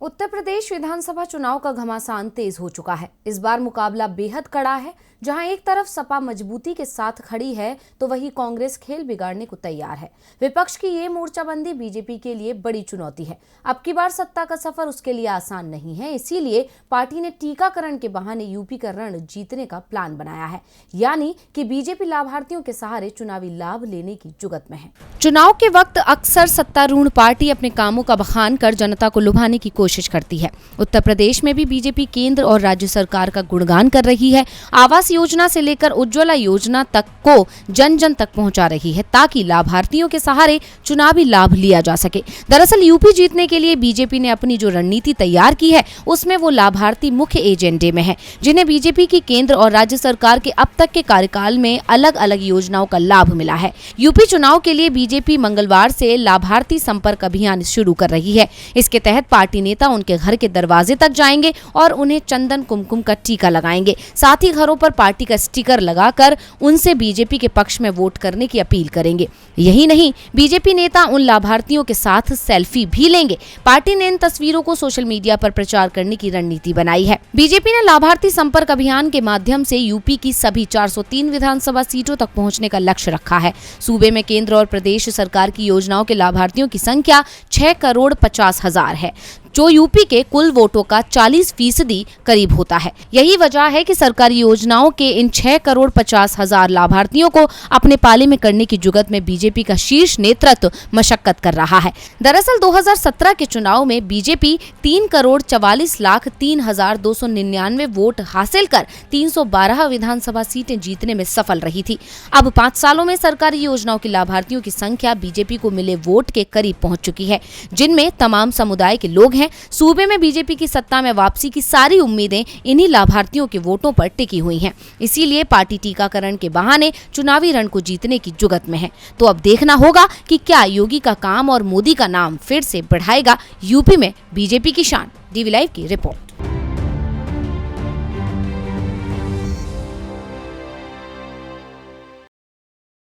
उत्तर प्रदेश विधानसभा चुनाव का घमासान तेज हो चुका है। इस बार मुकाबला बेहद कड़ा है। जहां एक तरफ सपा मजबूती के साथ खड़ी है तो वहीं कांग्रेस खेल बिगाड़ने को तैयार है। विपक्ष की ये मोर्चाबंदी बीजेपी के लिए बड़ी चुनौती है। अब की बार सत्ता का सफर उसके लिए आसान नहीं है, इसीलिए पार्टी ने टीकाकरण के बहाने यूपी का रण जीतने का प्लान बनाया है। यानी कि बीजेपी लाभार्थियों के सहारे चुनावी लाभ लेने की जुगत में है। चुनाव के वक्त अक्सर सत्तारूढ़ पार्टी अपने कामों का बखान कर जनता को लुभाने की कोशिश करती है। उत्तर प्रदेश में भी बीजेपी केंद्र और राज्य सरकार का गुणगान कर रही है। आवास योजना से लेकर उज्ज्वला योजना तक को जन जन तक पहुंचा रही है ताकि लाभार्थियों के सहारे चुनावी लाभ लिया जा सके। दरअसल यूपी जीतने के लिए बीजेपी ने अपनी जो रणनीति तैयार की है उसमें वो लाभार्थी मुख्य एजेंडे में है, जिन्हें बीजेपी की केंद्र और राज्य सरकार के अब तक के कार्यकाल में अलग अलग योजनाओं का लाभ मिला है। यूपी चुनाव के लिए बीजेपी मंगलवार से लाभार्थी संपर्क अभियान शुरू कर रही है। इसके तहत पार्टी नेता उनके घर के दरवाजे तक जाएंगे और उन्हें चंदन कुमकुम का टीका लगाएंगे। साथ ही घरों पर पार्टी का स्टिकर लगाकर उनसे बीजेपी के पक्ष में वोट करने की अपील करेंगे। यही नहीं, बीजेपी नेता उन लाभार्थियों के साथ सेल्फी भी लेंगे। पार्टी ने इन तस्वीरों को सोशल मीडिया पर प्रचार करने की रणनीति बनाई है। बीजेपी ने लाभार्थी संपर्क अभियान के माध्यम से यूपी की सभी 403 विधानसभा सीटों तक पहुंचने का लक्ष्य रखा है। सूबे में केंद्र और प्रदेश सरकार की योजनाओं के लाभार्थियों की संख्या 6,50,00,000 है, जो यूपी के कुल वोटों का 40% करीब होता है। यही वजह है कि सरकारी योजनाओं के इन 6,50,00,000 लाभार्थियों को अपने पाले में करने की जुगत में बीजेपी का शीर्ष नेतृत्व मशक्कत कर रहा है। दरअसल 2017 के चुनाव में बीजेपी 3,44,03,299 वोट हासिल कर 312 विधानसभा सीटें जीतने में सफल रही थी। अब 5 सालों में सरकारी योजनाओं के लाभार्थियों की संख्या बीजेपी को मिले वोट के करीब पहुंच चुकी है, जिनमें तमाम समुदाय के लोग हैं। सूबे में बीजेपी की सत्ता में वापसी की सारी उम्मीदें इन्हीं लाभार्थियों के वोटों पर टिकी हुई हैं। इसीलिए पार्टी टीकाकरण के बहाने चुनावी रण को जीतने की जुगत में है। तो अब देखना होगा कि क्या योगी का काम और मोदी का नाम फिर से बढ़ाएगा यूपी में बीजेपी की शान। डीवी लाइव की रिपोर्ट।